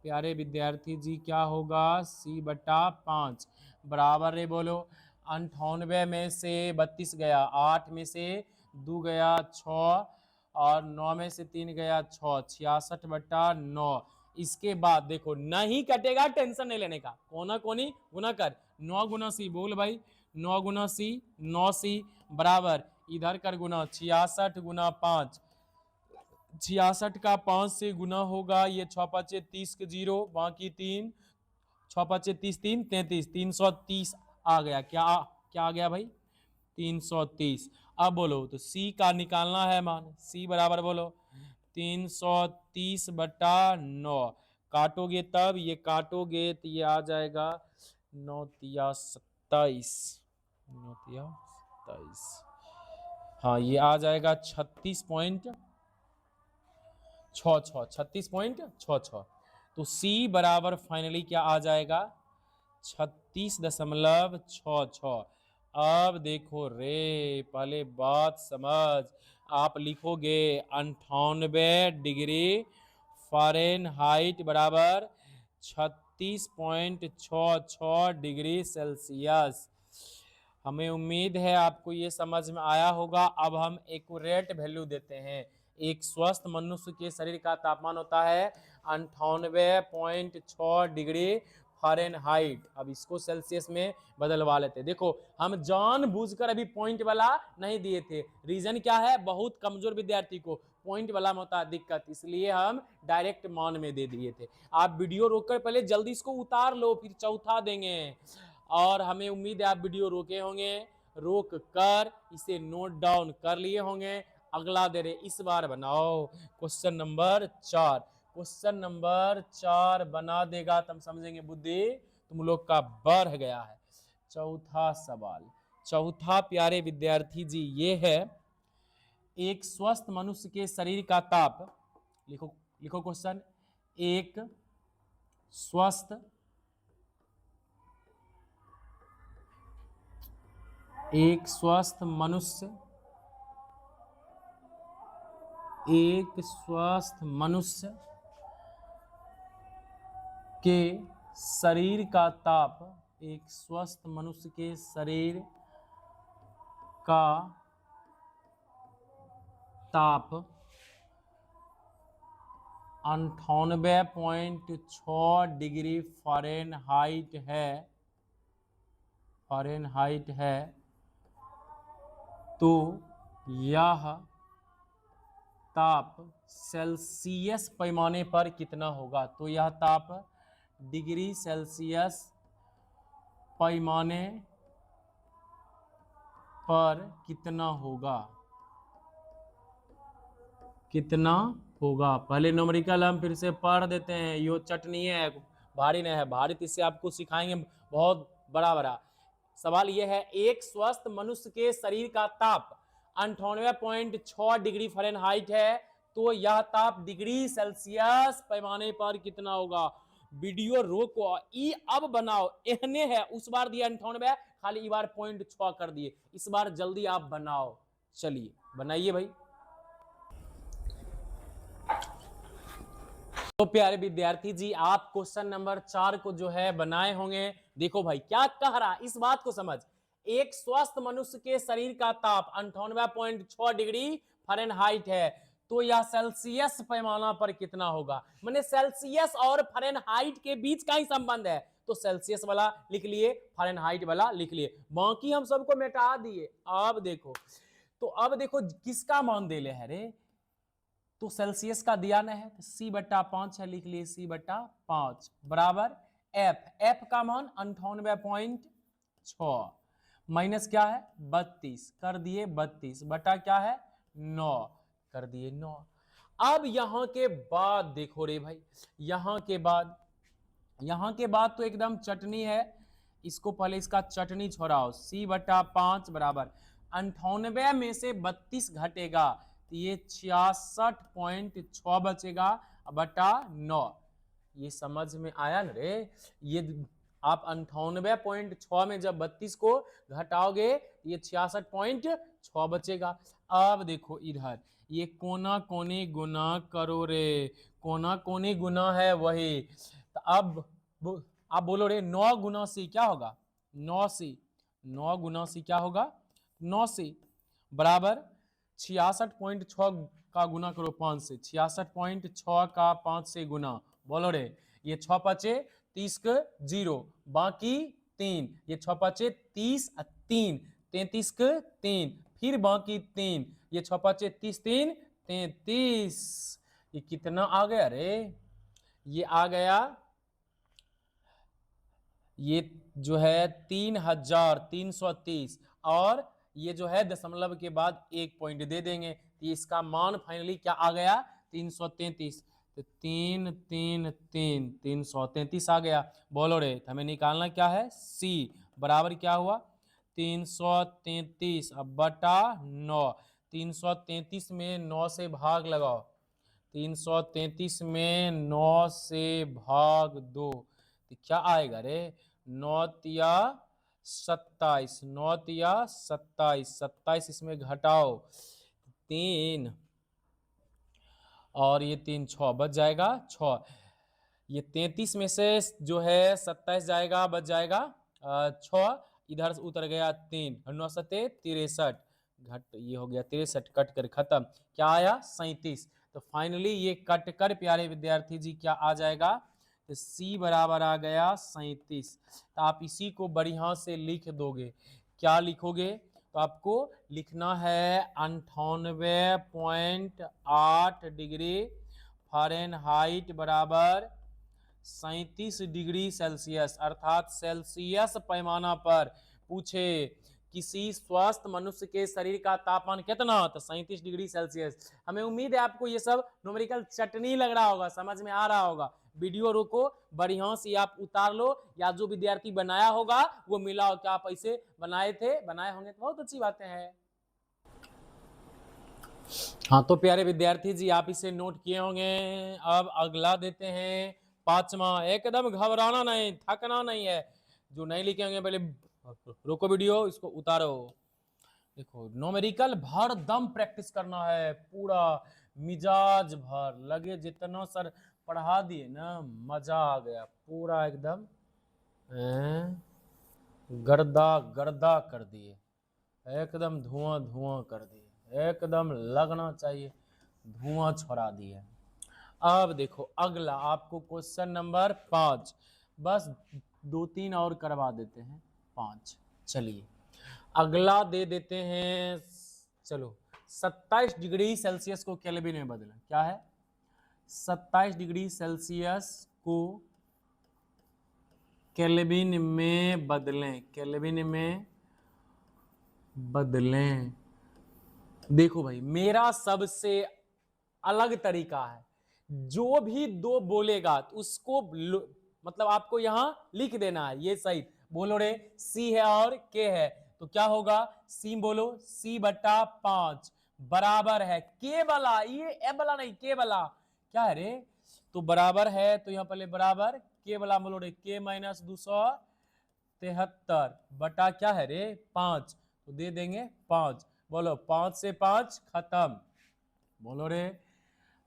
प्यारे विद्यार्थी जी क्या होगा c/5 बराबर रे बोलो 98 में से 32 गया, 8 में से 2 गया 6 और 9 में से 3 गया 6, 66/9। इसके बाद देखो नहीं कटेगा, टेंशन नहीं लेने का, कोना कोनी गुना कर, 9 गुना सी बोल भाई, 9 गुना सी 9c बराबर इधर कर गुना 66 गुना 5, 66 का 5 से गुना होगा, ये 6 5 30 के 0 बाकी 3, 6 5 30 3 33, 330 आ गया, क्या आ गया भाई 330। अब बोलो तो c का निकालना है मान, c बराबर बोलो 330/9, काटोगे तब ये काटोगे तो ये आ जाएगा 9 तिया 27, 9 तिया 27, हाँ ये आ जाएगा 36.66, तो c बराबर फाइनली क्या आ जाएगा 36.66। अब देखो रे, पहले बात समझ, आप लिखोगे 98 डिग्री फ़ारेनहाइट बराबर 36.66 डिग्री सेल्सियस। हमें उम्मीद है आपको ये समझ में आया होगा। अब हम एक्यूरेट वैल्यू देते हैं। एक स्वस्थ मनुष्य के शरीर का तापमान होता है 98.6 डिग्री फ़ारेनहाइट। अब इसको सेल्सियस में बदलवा लेते हैं। देखो हम जानबूझकर अभी पॉइंट वाला नहीं दिए थे, रीजन क्या है, बहुत कमजोर विद्यार्थी को पॉइंट वाला में होता है दिक्कत, इसलिए हम डायरेक्ट मान में दे दिए थे। आप वीडियो रोककर पहले जल्दी इसको उतार लो, फिर चौथा देंगे। और हमें उम्मीद है आप वीडियो रोके होंगे, रोक कर इसे नोट डाउन कर लिए होंगे। अगला दे रहे, इस बार बनाओ क्वेश्चन नंबर 4। क्वेश्चन नंबर 4 बना देगा तो हम समझेंगे बुद्धि तुम लोग का बढ़ गया है। चौथा सवाल, चौथा प्यारे विद्यार्थी जी ये है, एक स्वस्थ मनुष्य के शरीर का ताप, लिखो लिखो क्वेश्चन, एक स्वस्थ मनुष्य, एक स्वस्थ मनुष्य के शरीर का ताप, एक स्वस्थ मनुष्य के शरीर का ताप 98.6 डिग्री फ़ारेनहाइट है, तो यह ताप सेल्सियस पैमाने पर कितना होगा। तो यह ताप डिग्री सेल्सियस पैमाने पर कितना होगा, पहले न्यूमेरिकल हम फिर से पढ़ देते हैं। यो चटनी है, भारी नहीं है, भारी तो इससे आपको सिखाएंगे बहुत बड़ा सवाल यह है, एक स्वस्थ मनुष्य के शरीर का ताप 98.6 डिग्री फ़ारेनहाइट है, तो यह ताप डिग्री सेल्सियस पैमाने पर कितना होगा? वीडियो रोको, ई अब बनाओ, एहने है उस बार दिया 98, खाली ई बार 0.6 कर दिए, इस बार जल्दी आप बनाओ। चलिए बनाइए भाई। तो प्यारे विद्यार्थी जी, आप क्वेश्चन नंबर 4 को जो है बनाए होंगे। देखो भाई क्या कह रहा, इस बात को समझ। एक स्वस्थ मनुष्य के शरीर का ताप 98.6 डिग्री फ़ारेनहाइट है, तो यह सेल्सियस पैमाना पर कितना होगा? माने सेल्सियस और फ़ारेनहाइट के बीच का ही संबंध है, तो सेल्सियस वाला लिख लिए, फ़ारेनहाइट वाला लिख लिए, बाकी हम सबको मिटा दिए। अब देखो, तो अब देखो किसका मान दे ले है रे, तो सेल्सियस का दिया ना है, C/5 है, लिख लिए C/5 बराबर एफ का मान 98.6 माइनस क्या है 32 कर दिए, 32 बटा क्या है 9 कर दिए 9। अब यहां के बाद देखो रे भाई, यहां के बाद तो एकदम चटनी है, इसको पहले इसका चटनी छोड़ाओ। C/5 बराबर 98 में से 32 घटेगा तो ये 66.6 बचेगा बटा 9। ये समझ में आया ना रे? ये आप 98.6 में जब 32 को घटाओगे ये 66.6 बचेगा। अब देखो इधर ये कोना कोनी गुना करो रे, कोना कोनी गुना है वही, तो अब आप बोलो रे 9 गुना C क्या होगा? 9C, 9 गुना C क्या होगा? 9C बराबर 66.6 का गुना करो 5 से, 66.6 का 5 से गुना, बोलो रे, ये 6 पचे 30 के 0 बाकी 3, ये 6 पचे 30 3 33 के 3 फिर बाकी 3, ये 6 पचे 30 3 33, ये कितना आ गया रे? ये आ गया, ये जो है 3330, और ये जो है दशमलव के बाद एक पॉइंट दे देंगे, तो इसका मान फाइनली क्या आ गया? 333, तो 3 3 3 333 आ गया। बोलो रे, हमें निकालना क्या है? C बराबर क्या हुआ? 333 अब बटा 9, 333 में 9 से भाग लगाओ, 333 में 9 से भाग 2, तो क्या आएगा रे? 9 तिया 27, 9 तिया 27, 27 इसमें घटाओ 3 और ये 3 6 बच जाएगा 6, ये 33 में से जो है 27 जाएगा, बच जाएगा 6, इधर से उतर गया 3, 9 सते 63 घट, ये हो गया 63 कट कर खत्म, क्या आया? 37। तो फाइनली ये कट कर प्यारे विद्यार्थी जी क्या आ जाएगा? तो C बराबर आ गया 37। तो आप इसी को बढ़िया से लिख दोगे, क्या लिखोगे? तो आपको लिखना है 98.8 डिग्री फ़ारेनहाइट बराबर 37 डिग्री सेल्सियस, अर्थात सेल्सियस पैमाना पर पूछे किसी स्वस्थ मनुष्य के शरीर का तापमान कितना, तो 37 डिग्री सेल्सियस। हमें उम्मीद है आपको ये सब न्यूमेरिकल चटनी लग रहा होगा, समझ में आ रहा होगा। वीडियो रोको, बढ़िया से आप उतार लो, या जो विद्यार्थी बनाया होगा वो मिला हो, क्या आप ऐसे बनाए थे, बनाए होंगे तो बहुत अच्छी बातें हैं। हाँ तो प्यारे विद्यार्थी जी आप इसे नोट किए होंगे। अब अगला देते हैं 5वां, एकदम घबराना नहीं, थकना नहीं है। जो नहीं लिखे होंगे पहले रोको वीडियो, इसको उतारो। देखो न्यूमेरिकल भर दम प्रैक्टिस करना है, पूरा मिजाज भर लगे, जितना सर पढ़ा दिए ना मजा आ गया, पूरा एकदम गर्दा गर्दा कर दिए, एकदम धुआं धुआं कर दिए, एकदम लगना चाहिए धुआं छोड़ा दिए। अब देखो अगला आपको क्वेश्चन नंबर 5, बस 2-3 और करवा देते हैं 5। चलिए अगला दे देते हैं, चलो 27 डिग्री सेल्सियस को केल्विन में बदलें। क्या है? 27 डिग्री सेल्सियस को केल्विन में बदलें, केल्विन में बदलें। देखो भाई मेरा सबसे अलग तरीका है, जो भी दो बोलेगा तो उसको मतलब आपको यहां लिख देना है, ये सही बोलो रे, C है और K है, तो क्या होगा, सी बोलो, सी बटा 5 बराबर है के वाला, ये ए वाला नहीं, के वाला क्या है रे, तो बराबर है, तो यहाँ पहले बराबर के वाला बोलो रे, के माइनस 273 बटा क्या है रे 5, तो दे देंगे 5, बोलो 5 से 5 खत्म, बोलो रे।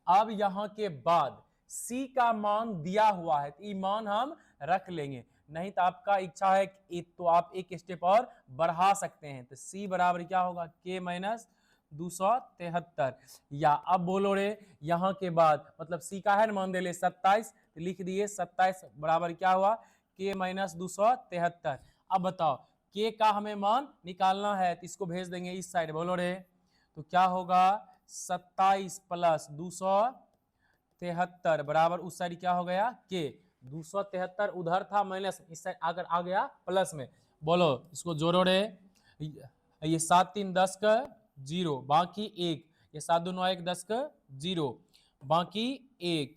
अब यहां के बाद C का मान दिया हुआ है, तो ये मान हम रख लेंगे, नहीं तो आपका इच्छा है तो आप एक स्टेप और बढ़ा सकते हैं, तो C बराबर क्या होगा, K माइनस 273, या अब बोलो रे यहां के बाद मतलब C का है मान दे ले 27, तो लिख दिए 27 बराबर क्या हुआ, K माइनस 273। अब बताओ K का हमें मान निकालना है, तो इसको भेज देंगे इस साइड, बोलो रे, तो क्या होगा 27 प्लस 273 बराबर उस साइड क्या हो गया के, 273 उधर था माइनस, इस साइड अगर आ गया प्लस में, बोलो इसको जोड़ो रे, ये 7 3 10 का 0 बाकी 1, ये 7 2 9 1 10 का 0 बाकी 1,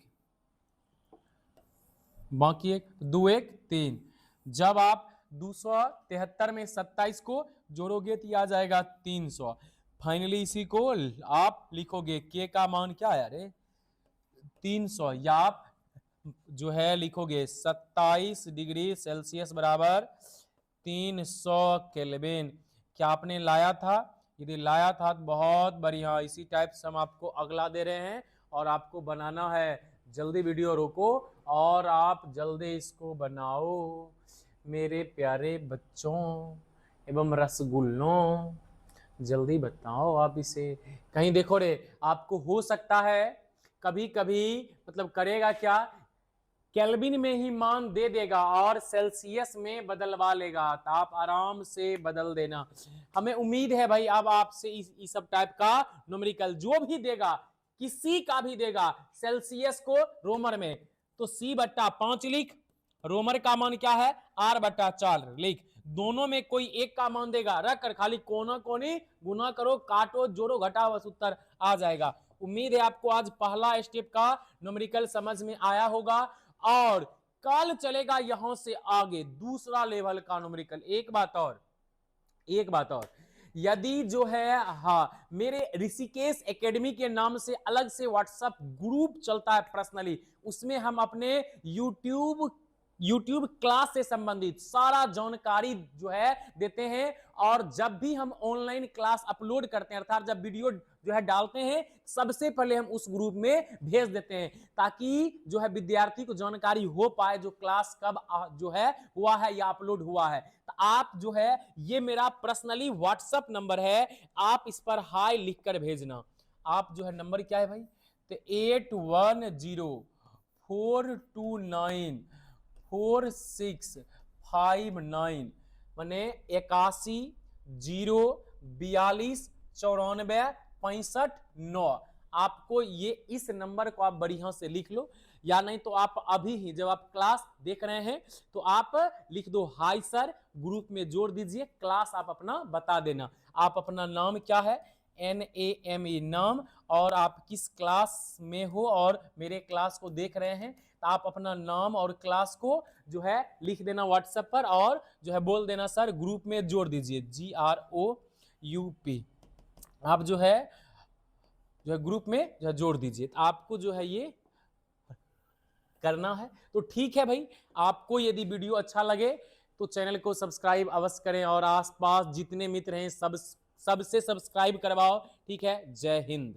बाकी 1 2 1 3, जब आप 273 में 27 को जोड़ोगे तो आ जाएगा 300, फाइनली इसी को आप लिखोगे के का मान क्या है अरे 300, या आप जो है लिखोगे 27 डिग्री सेल्सियस बराबर 300 केल्विन। क्या आपने लाया था, यदि लाया था तो बहुत बढ़िया, इसी टाइप से हम आपको अगला दे रहे हैं और आपको बनाना है, जल्दी वीडियो रोको और आप जल्दी इसको बनाओ मेरे प्यारे बच्चों एवं रसगुल्लों, जल्दी बताओ आप इसे, कहीं देखो रे आपको हो सकता है कभी कभी मतलब करेगा क्या, केल्विन में ही मान दे देगा और सेल्सियस में बदलवा लेगा, तो आप आराम से बदल देना, हमें उम्मीद है भाई अब आपसे इस सब टाइप का न्यूमेरिकल जो भी देगा, किसी का भी देगा, सेल्सियस को रोमर में तो C बट्टा 5 लिख, रोमर का मान क्या है R बट्टा 4 लिख, दोनों में कोई एक का मान देगा, रख कर खाली कोना कोनी गुना करो, काटो जोड़ो घटाओ, बस उत्तर आ जाएगा। उम्मीद है आपको आज पहला स्टेप का न्यूमेरिकल समझ में आया होगा और कल चलेगा यहां से आगे दूसरा लेवल का न्यूमेरिकल। एक बात और यदि जो है हाँ मेरे ऋषिकेश एकेडमी के नाम से अलग से व्हाट्सएप ग्रुप चलता है पर्सनली, उसमें हम अपने यूट्यूब क्लास से संबंधित सारा जानकारी जो है देते हैं, और जब भी हम ऑनलाइन क्लास अपलोड करते हैं अर्थात जब वीडियो जो है डालते हैं सबसे पहले हम उस ग्रुप में भेज देते हैं, ताकि जो है विद्यार्थी को जानकारी हो पाए जो क्लास कब जो है हुआ है या अपलोड हुआ है। तो आप जो है ये मेरा पर्सनली व्हाट्सएप नंबर है, आप इस पर हाई लिखकर भेजना। आप जो है नंबर क्या है भाई, तो 8104294659 माने 8102429459। आपको ये इस नंबर को आप बढ़िया से लिख लो, या नहीं तो आप अभी ही जब आप क्लास देख रहे हैं तो आप लिख दो हाय सर, ग्रुप में जोड़ दीजिए, क्लास आप अपना बता देना, आप अपना नाम क्या है NAME नाम, और आप किस क्लास में हो और मेरे क्लास को देख रहे हैं, तो आप अपना नाम और क्लास को जो है लिख देना व्हाट्सएप पर, और जो है बोल देना सर ग्रुप में जोड़ दीजिए GROUP, आप जो है ग्रुप में जो है जोड़ दीजिए, तो आपको जो है ये करना है। तो ठीक है भाई, आपको यदि वीडियो अच्छा लगे तो चैनल को सब्सक्राइब अवश्य करें और आसपास जितने मित्र हैं सबसे सब्सक्राइब करवाओ। ठीक है, जय हिंद।